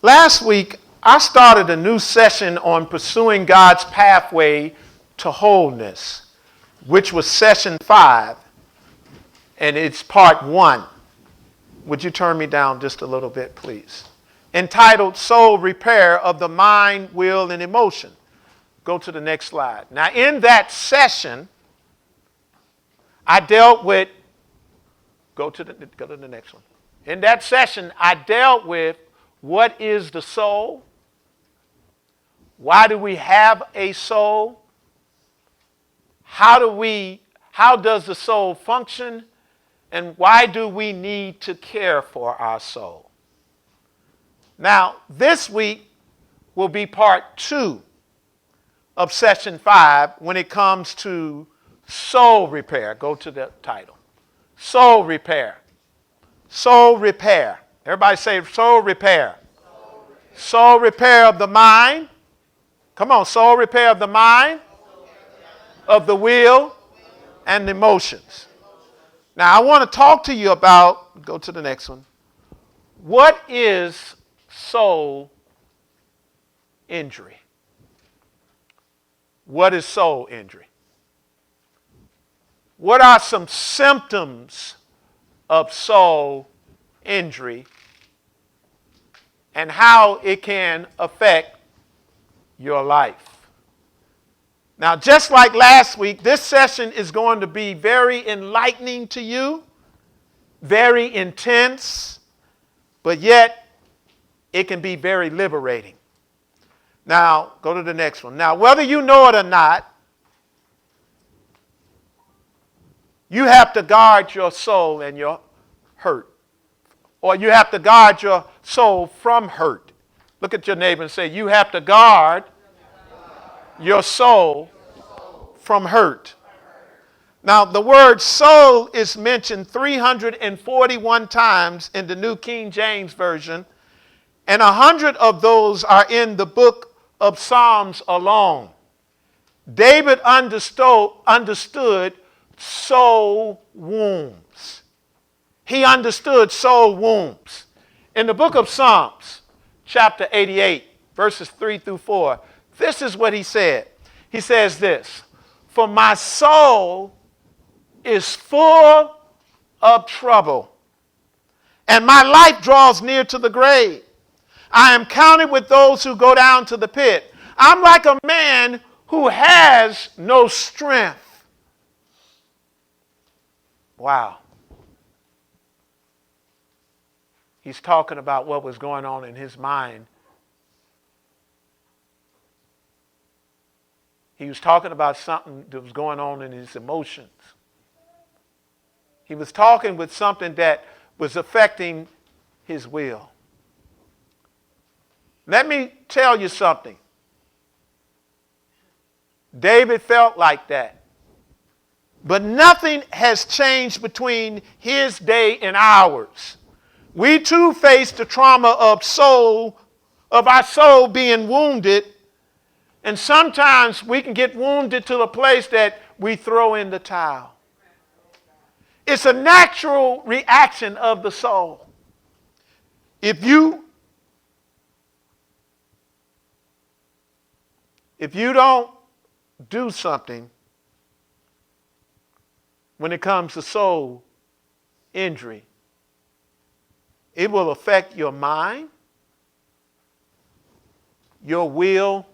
Last week, I started a new session on pursuing God's pathway to wholeness, which was session 5, and it's part 1. Would you turn me down just a little bit, please? Entitled Soul Repair of the Mind, Will, and Emotion. Go to the next slide. Now, in that session, I dealt with, go to the next one. In that session, I dealt with what is the soul? Why do we have a soul? How does the soul function? And why do we need to care for our soul? Now, this week will be part 2 of session 5 when it comes to soul repair. Go to the title. Soul repair. Soul repair. Everybody say soul repair. Soul repair of the mind. Come on, soul repair of the mind, of the will, and the emotions. Now, I want to talk to you about, go to the next one. What is soul injury? What is soul injury? What are some symptoms of soul injury and how it can affect your life? Now, just like last week, this session is going to be very enlightening to you, very intense, but yet it can be very liberating. Now, go to the next one. Now, whether you know it or not, you have to guard your soul and your hurt. Or you have to guard your soul from hurt. Look at your neighbor and say, you have to guard your soul from hurt. Now, the word soul is mentioned 341 times in the New King James Version, and 100 of those are in the book of Psalms alone. David understood soul wounds. He understood soul wounds. In the book of Psalms, chapter 88, verses 3 through 4, this is what he said. He says this, "For my soul is full of trouble, and my life draws near to the grave. I am counted with those who go down to the pit. I'm like a man who has no strength." Wow. He's talking about what was going on in his mind. He was talking about something that was going on in his emotions. He was talking with something that was affecting his will. Let me tell you something. David felt like that. But nothing has changed between his day and ours. We too face the trauma of our soul being wounded. And sometimes we can get wounded to the place that we throw in the towel. It's a natural reaction of the soul. If you don't do something when it comes to soul injury, it will affect your mind, your will,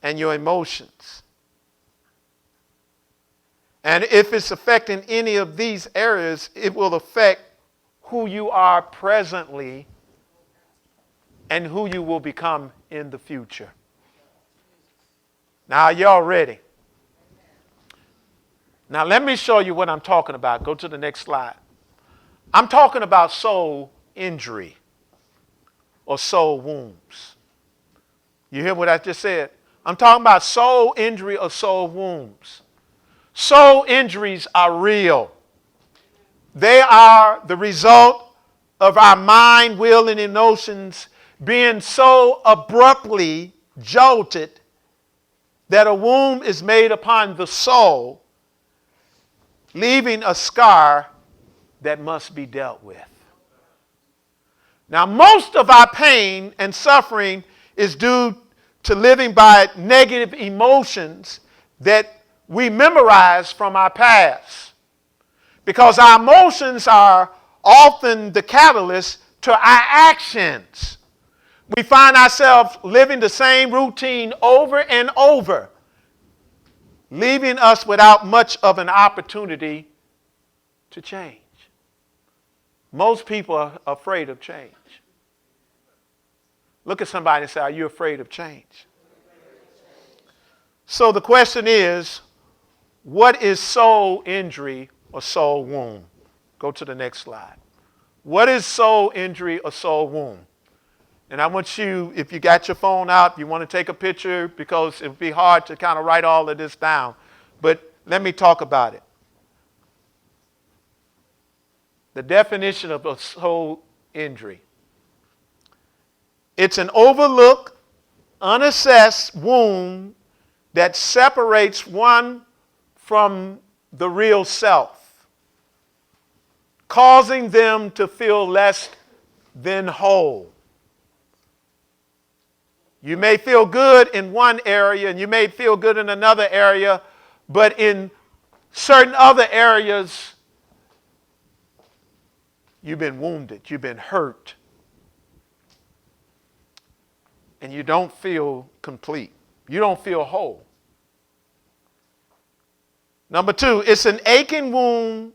and your emotions. And if it's affecting any of these areas, it will affect who you are presently and who you will become in the future. Now, are y'all ready? Now, let me show you what I'm talking about. Go to the next slide. I'm talking about soul injury or soul wounds. You hear what I just said? I'm talking about soul injury or soul wounds. Soul injuries are real. They are the result of our mind, will, and emotions being so abruptly jolted that a wound is made upon the soul, leaving a scar that must be dealt with. Now, most of our pain and suffering is due to living by negative emotions that we memorize from our past. Because our emotions are often the catalyst to our actions. We find ourselves living the same routine over and over, leaving us without much of an opportunity to change. Most people are afraid of change. Look at somebody and say, are you afraid of change? So the question is, what is soul injury or soul wound? Go to the next slide. What is soul injury or soul wound? And I want you, if you got your phone out, you want to take a picture, because it would be hard to kind of write all of this down. But let me talk about it. The definition of a soul injury. It's an overlooked, unassessed wound that separates one from the real self, causing them to feel less than whole. You may feel good in one area and you may feel good in another area, but in certain other areas, you've been wounded, you've been hurt, and you don't feel complete. You don't feel whole. Number two, it's an aching wound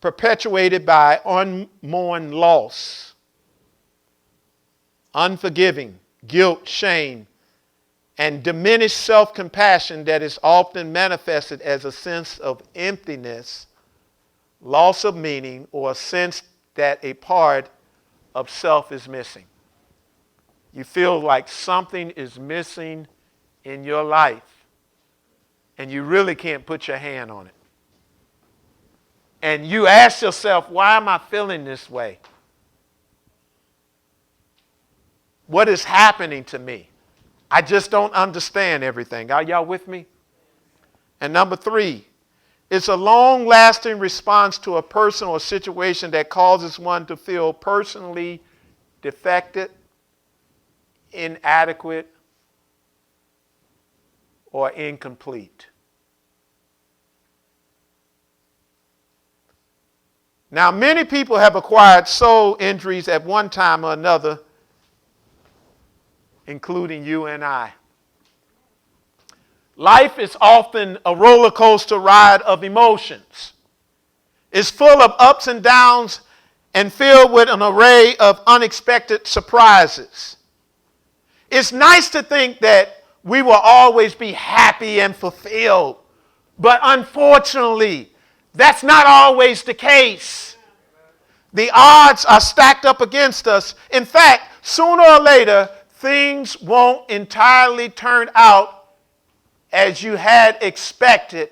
perpetuated by unmourned loss, unforgiving, guilt, shame, and diminished self-compassion that is often manifested as a sense of emptiness, loss of meaning, or a sense that a part of self is missing. You feel like something is missing in your life, and you really can't put your hand on it. And you ask yourself, why am I feeling this way? What is happening to me? I just don't understand everything. Are y'all with me? And number three, it's a long-lasting response to a person or situation that causes one to feel personally defective, inadequate, or incomplete. Now, many people have acquired soul injuries at one time or another, including you and I. Life is often a roller coaster ride of emotions. It's full of ups and downs and filled with an array of unexpected surprises. It's nice to think that we will always be happy and fulfilled, but unfortunately, that's not always the case. The odds are stacked up against us. In fact, sooner or later, things won't entirely turn out as you had expected.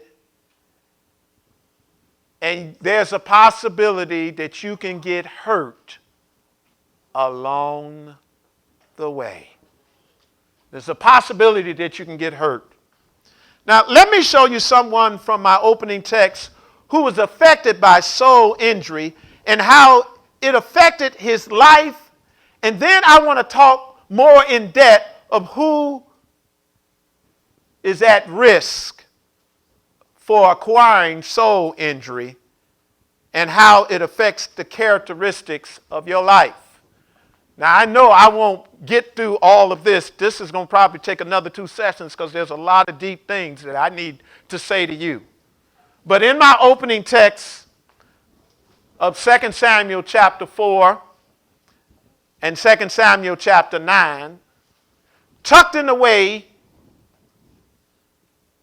And there's a possibility that you can get hurt along the way. There's a possibility that you can get hurt. Now, let me show you someone from my opening text who was affected by soul injury and how it affected his life. And then I want to talk more in depth of who is at risk for acquiring soul injury and how it affects the characteristics of your life. Now, I know I won't get through all of this. This is going to probably take another 2 sessions because there's a lot of deep things that I need to say to you. But in my opening text of 2 Samuel chapter 4 and 2 Samuel chapter 9, tucked in away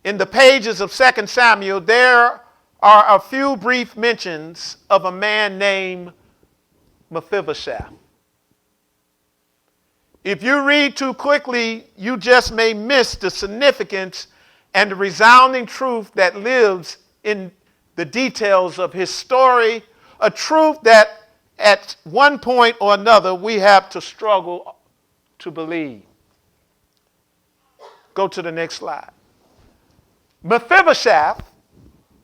in the pages of 2 Samuel, there are a few brief mentions of a man named Mephibosheth. If you read too quickly, you just may miss the significance and the resounding truth that lives in the details of his story, a truth that at one point or another we have to struggle to believe. Go to the next slide. Mephibosheth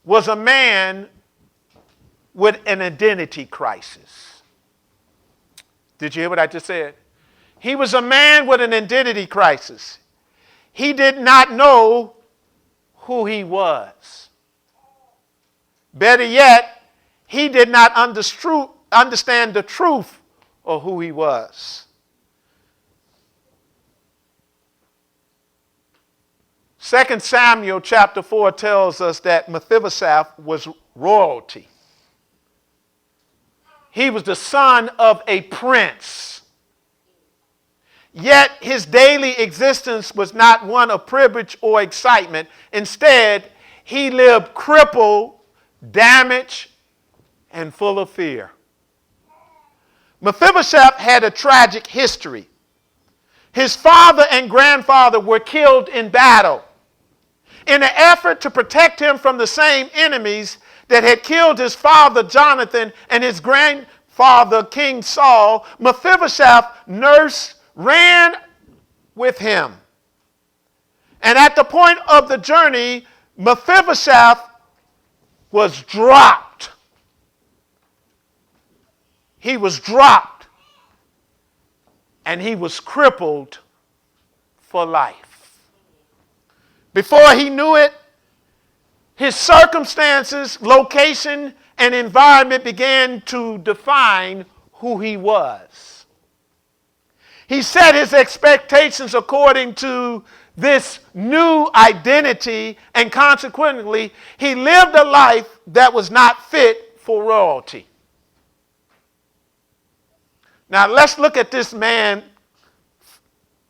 was a man with an identity crisis. Did you hear what I just said? He was a man with an identity crisis. He did not know who he was. Better yet, he did not understand the truth of who he was. 2 Samuel chapter 4 tells us that Mephibosheth was royalty. He was the son of a prince. Yet his daily existence was not one of privilege or excitement. Instead, he lived crippled, damaged, and full of fear. Mephibosheth had a tragic history. His father and grandfather were killed in battle. In an effort to protect him from the same enemies that had killed his father Jonathan and his grandfather King Saul, Mephibosheth's nurse ran with him. And at the point of the journey, Mephibosheth was dropped. He was dropped, and he was crippled for life. Before he knew it, his circumstances, location, and environment began to define who he was. He set his expectations according to this new identity, and consequently, he lived a life that was not fit for royalty. Now, let's look at this man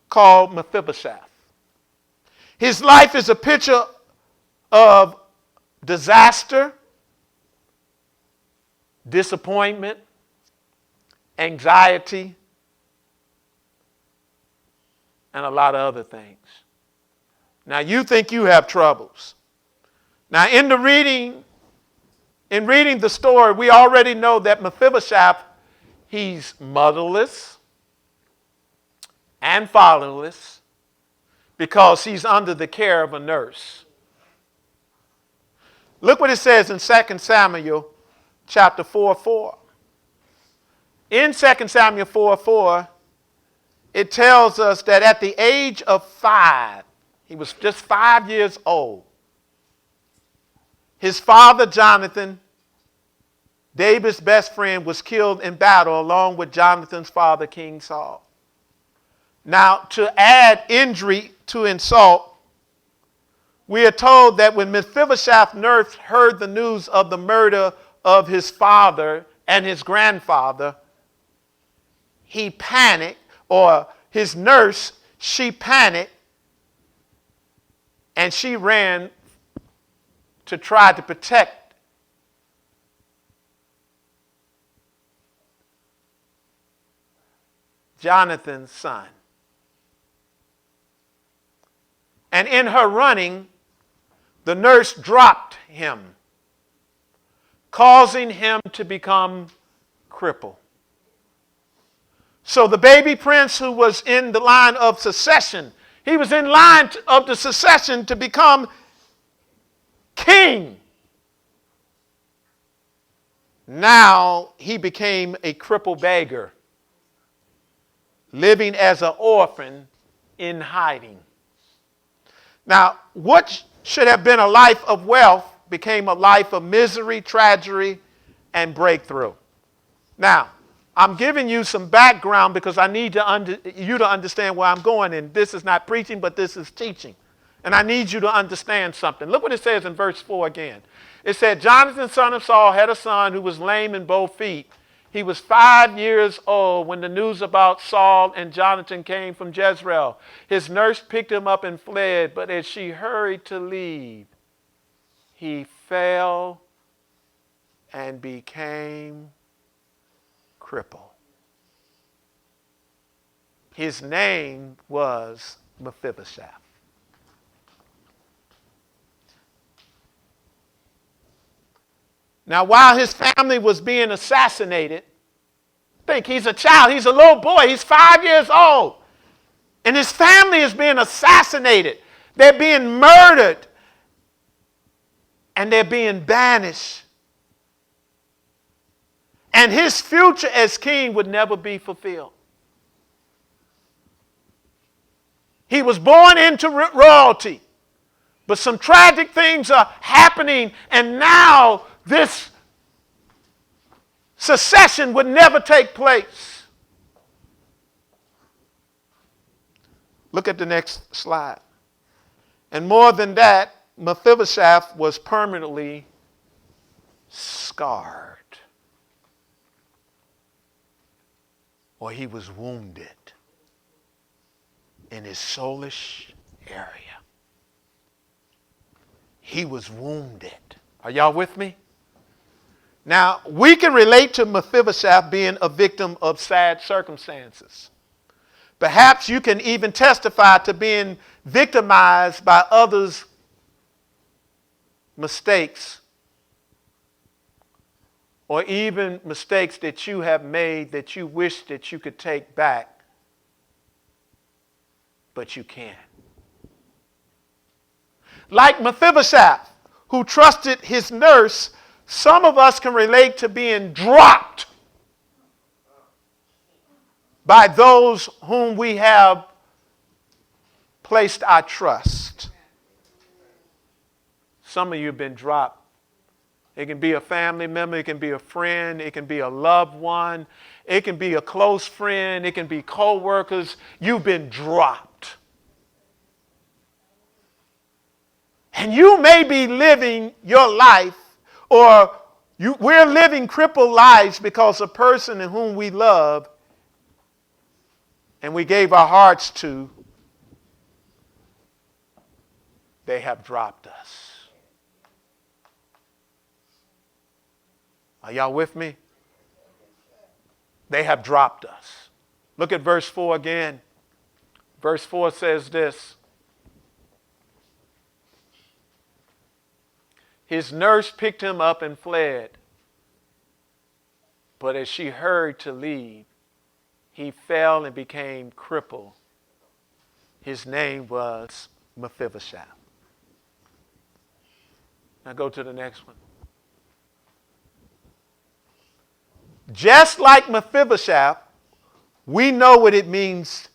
called Mephibosheth. His life is a picture of disaster, disappointment, anxiety, and a lot of other things. Now, you think you have troubles. Now, in reading the story, we already know that Mephibosheth, he's motherless and fatherless because he's under the care of a nurse. Look what it says in 2 Samuel chapter 4:4. In 2 Samuel 4:4, it tells us that at the age of 5, he was just 5 years old, his father Jonathan, David's best friend, was killed in battle along with Jonathan's father, King Saul. Now, to add injury to insult, we are told that when Mephibosheth's nurse heard the news of the murder of his father and his grandfather, he panicked, or his nurse, she panicked, and she ran to try to protect Jonathan's son. And in her running, the nurse dropped him, causing him to become crippled. So the baby prince, who was in the line of succession, he was in line of the succession to become king. Now he became a crippled beggar, living as an orphan in hiding. Now, what should have been a life of wealth became a life of misery, tragedy, and breakthrough. Now, I'm giving you some background because I need you to understand where I'm going. And this is not preaching, but this is teaching. And I need you to understand something. Look what it says in verse 4 again. It said, Jonathan, son of Saul, had a son who was lame in both feet. He was 5 years old when the news about Saul and Jonathan came from Jezreel. His nurse picked him up and fled, but as she hurried to leave, he fell and became crippled. His name was Mephibosheth. Now, while his family was being assassinated, think he's a child, he's a little boy, he's 5 years old, and his family is being assassinated. They're being murdered, and they're being banished And his future as king would never be fulfilled. He was born into royalty, but some tragic things are happening, and now this succession would never take place. Look at the next slide. And more than that, Mephibosheth was permanently scarred, or he was wounded in his soulish area. He was wounded. Are y'all with me? Now, we can relate to Mephibosheth being a victim of sad circumstances. Perhaps you can even testify to being victimized by others' mistakes, or even mistakes that you have made that you wish that you could take back, but you can't. Like Mephibosheth, who trusted his nurse, some of us can relate to being dropped by those whom we have placed our trust. Some of you have been dropped. It can be a family member, it can be a friend, it can be a loved one, it can be a close friend, it can be co-workers. You've been dropped. And you may be living your life, or we're living crippled lives because a person in whom we love and we gave our hearts to, they have dropped us. Are y'all with me? They have dropped us. Look at verse 4 again. Verse 4 says this. His nurse picked him up and fled. But as she hurried to leave, he fell and became crippled. His name was Mephibosheth. Now go to the next one. Just like Mephibosheth, we know what it means,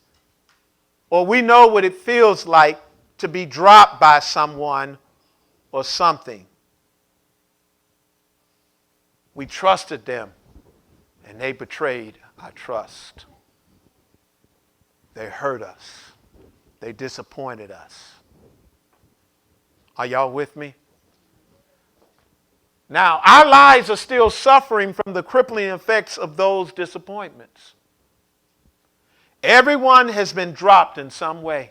or we know what it feels like to be dropped by someone or something. We trusted them, and they betrayed our trust. They hurt us. They disappointed us. Are y'all with me? Now, our lives are still suffering from the crippling effects of those disappointments. Everyone has been dropped in some way.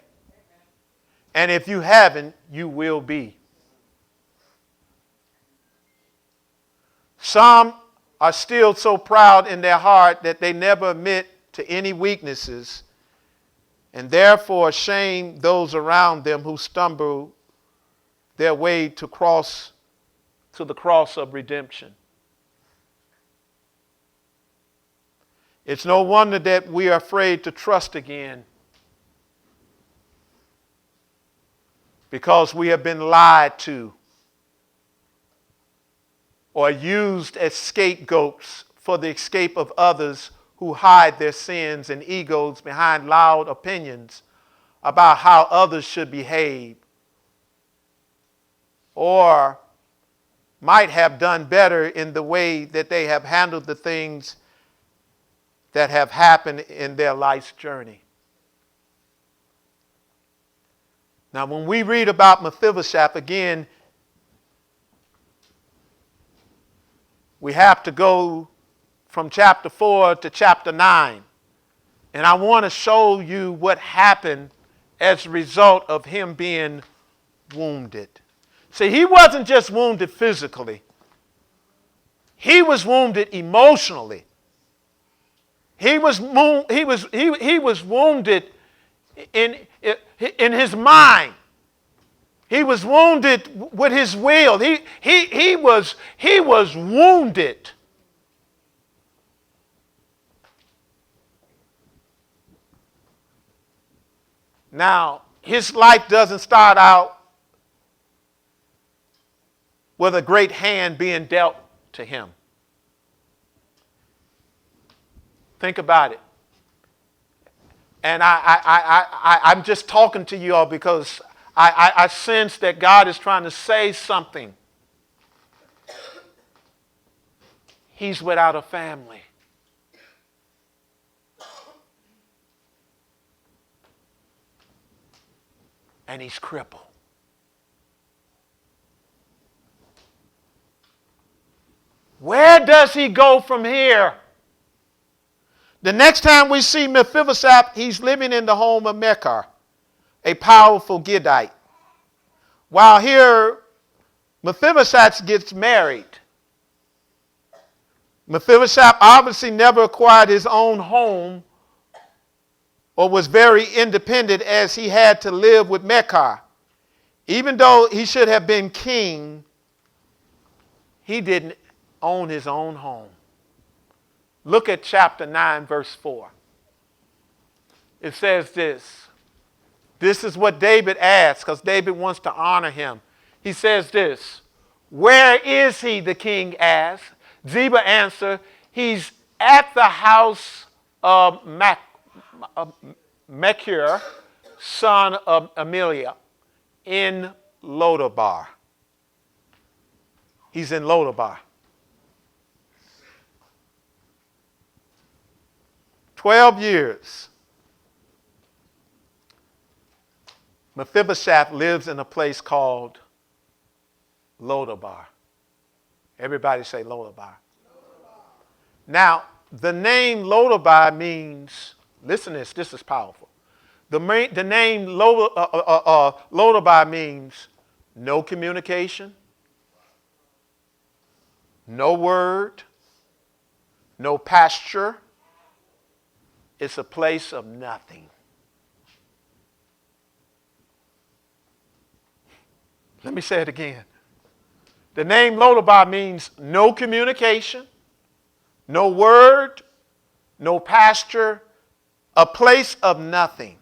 And if you haven't, you will be. Some are still so proud in their heart that they never admit to any weaknesses, and therefore shame those around them who stumble their way to the cross of redemption. It's no wonder that we are afraid to trust again, because we have been lied to or used as scapegoats for the escape of others who hide their sins and egos behind loud opinions about how others should behave, or might have done better in the way that they have handled the things that have happened in their life's journey. Now, when we read about Mephibosheth again, we have to go from chapter 4 to chapter 9. And I want to show you what happened as a result of him being wounded. See, he wasn't just wounded physically. He was wounded emotionally. He was wounded in his mind. He was wounded with his will. He was wounded. Now, his life doesn't start out with a great hand being dealt to him. Think about it. And I'm just talking to you all because I sense that God is trying to say something. He's without a family. And he's crippled. Where does he go from here? The next time we see Mephibosheth, he's living in the home of Mechar, a powerful Gittite. While here, Mephibosheth gets married. Mephibosheth obviously never acquired his own home or was very independent as he had to live with Mechar. Even though he should have been king, he didn't own his own home. Look at chapter 9, verse 4. It says this. This is what David asks, because David wants to honor him. He says this. Where is he? The king asked. Ziba answered, he's at the house of Mechir, son of Amelia, in Lodabar. He's in Lodabar. 12 years. Mephibosheth lives in a place called Lodabar. Everybody say Lodabar. Now, the name Lodabar means, listen to this, this is powerful. The name Lodabar means no communication, no word, no pasture. It's a place of nothing. Let me say it again. The name Lodabar means no communication, no word, no pasture, a place of nothing.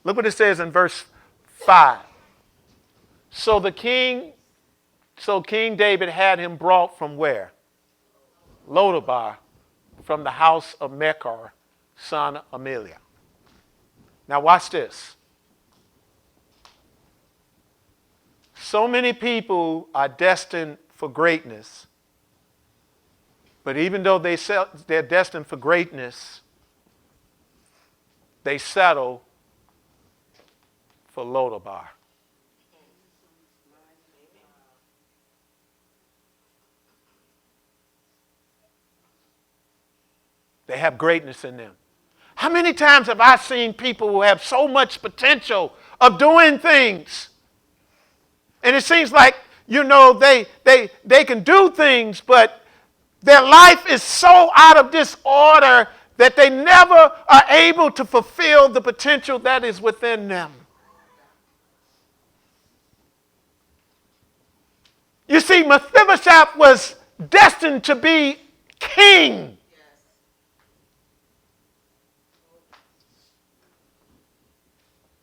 Look what it says in verse 5. So King David had him brought from where? Lodabar, from the house of Mechar, son of Amelia. Now watch this. So many people are destined for greatness, but even though they're destined for greatness, they settle for Lodabar. They have greatness in them. How many times have I seen people who have so much potential of doing things? And it seems like, they can do things, but their life is so out of disorder that they never are able to fulfill the potential that is within them. You see, Mephibosheth was destined to be king.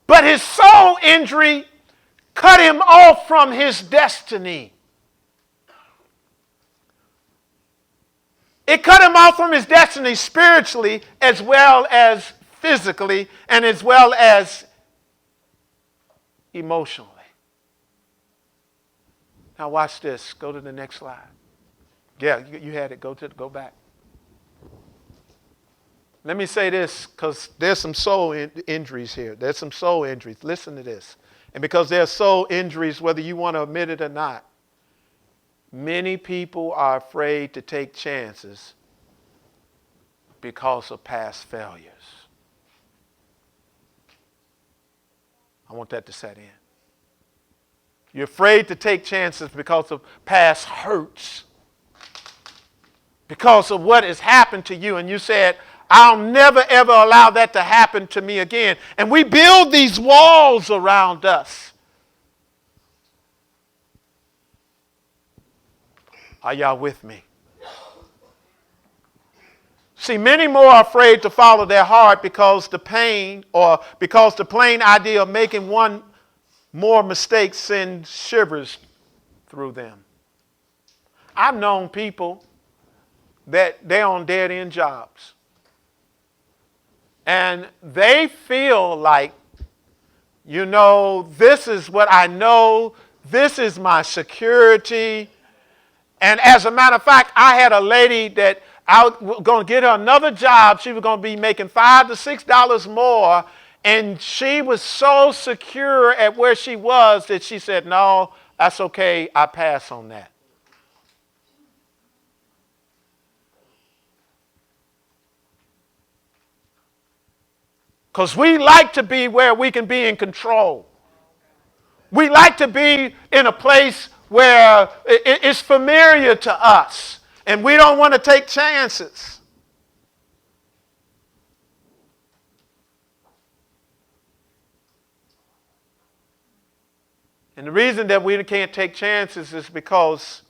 But his soul injury cut him off from his destiny. It cut him off from his destiny spiritually as well as physically and as well as emotionally. Now watch this. Go to the next slide. Yeah, you had it. Go back. Let me say this, because there's some soul injuries here. There's some soul injuries. Listen to this. And because there are soul injuries, whether you want to admit it or not, many people are afraid to take chances because of past failures. I want that to set in. You're afraid to take chances because of past hurts, because of what has happened to you. And you said, I'll never, ever allow that to happen to me again. And we build these walls around us. Are y'all with me? See, many more are afraid to follow their heart because the pain or because the plain idea of making one more mistake sends shivers through them. I've known people that they're on dead-end jobs. And they feel like, this is what I know. This is my security. And as a matter of fact, I had a lady that I was going to get her another job. She was going to be making $5 to $6 more. And she was so secure at where she was that she said, no, that's okay. I pass on that. Because we like to be where we can be in control. We like to be in a place where it's familiar to us. And we don't want to take chances. And the reason that we can't take chances is because